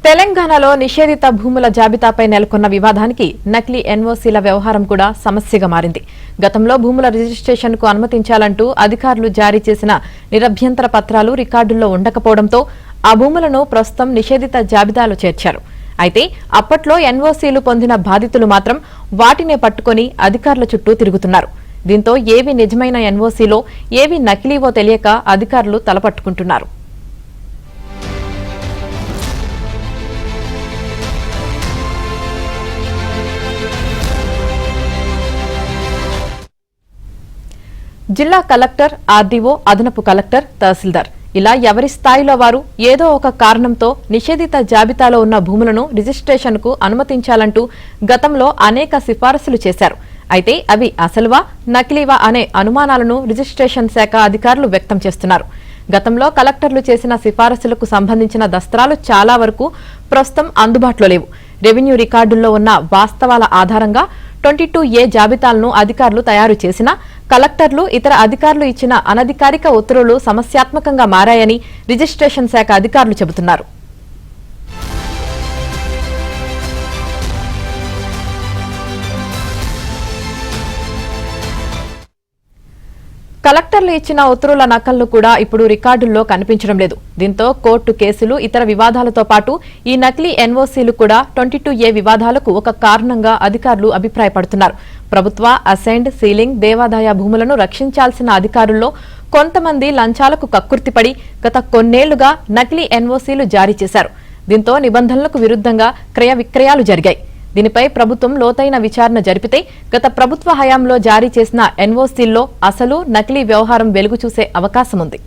తెలంగాణలో నిషేధిత భూముల జాబితాపై నెలకొన్న వివాదానికి నకిలీ ఎన్ఓసీల వ్యవహారం కూడా సమస్యగా మారింది. గతంలో భూముల రిజిస్ట్రేషన్కు అనుమతించాలంటూ అధికారులు జారీ చేసిన నిరభ్యంతర పత్రాలు రికార్డుల్లో ఉండకపోవడంతో ఆ భూములను ప్రస్తుతం నిషేధిత జాబితాలో చేర్చారు. అయితే అప్పట్లో ఎన్ఓసీలు పొందిన బాధితులు మాత్రం వాటినే పట్టుకుని అధికారుల చుట్టూ తిరుగుతున్నారు. దీంతో ఏవి నిజమైన ఎన్ఓసీలో ఏవి నకిలీవో తెలియక అధికారులు తలపట్టుకుంటున్నారు. జిల్లా కలెక్టర్, ఆర్డీఓ, అదనపు కలెక్టర్, తహసీల్దార్ ఇలా ఎవరి స్థాయిలో వారు ఏదో ఒక కారణంతో నిషేధిత జాబితాలో ఉన్న భూములను రిజిస్ట్రేషన్కు అనుమతించాలంటూ గతంలో అనేక సిఫారసులు చేశారు. అయితే అవి అసలువా నకిలీవా అనే అనుమానాలను రిజిస్ట్రేషన్ శాఖ అధికారులు వ్యక్తం చేస్తున్నారు. గతంలో కలెక్టర్లు చేసిన సిఫారసులకు సంబంధించిన దస్త్రాలు చాలా వరకు ప్రస్తుతం అందుబాటులో లేవు. రెవెన్యూ రికార్డుల్లో ఉన్న వాస్తవాల ఆధారంగా 22A జాబితాలను అధికారులు తయారు చేసినా కలెక్టర్లు, ఇతర అధికారులు ఇచ్చిన అనధికారిక ఉత్తర్వులు సమస్యాత్మకంగా మారాయని రిజిస్ట్రేషన్ శాఖ అధికారులు చెబుతున్నారు. కలెక్టర్లు ఇచ్చిన ఉత్తర్వుల నకళ్లు కూడా ఇప్పుడు రికార్డుల్లో కనిపించడం లేదు. దీంతో కోర్టు కేసులు, ఇతర వివాదాలతో పాటు ఈ నకిలీ ఎన్ఓసీలు కూడా 22A వివాదాలకు ఒక కారణంగా అధికారులు అభిప్రాయపడుతున్నారు. ప్రభుత్వ అసైన్డ్, సీలింగ్, దేవాదాయ భూములను రక్షించాల్సిన అధికారుల్లో కొంతమంది లంచాలకు కక్కుర్తిపడి గత కొన్నేళ్లుగా నకిలీ ఎన్ఓసీలు జారీ చేశారు. దీంతో నిబంధనలకు విరుద్ధంగా క్రయ విక్రయాలు జరిగాయి. దీనిపై ప్రభుత్వం లోతైన విచారణ జరిపితే గత ప్రభుత్వ హయాంలో జారీ చేసిన ఎన్ఓసీల్లో అసలు నకిలీ వ్యవహారం వెలుగు చూసే అవకాశం ఉంది.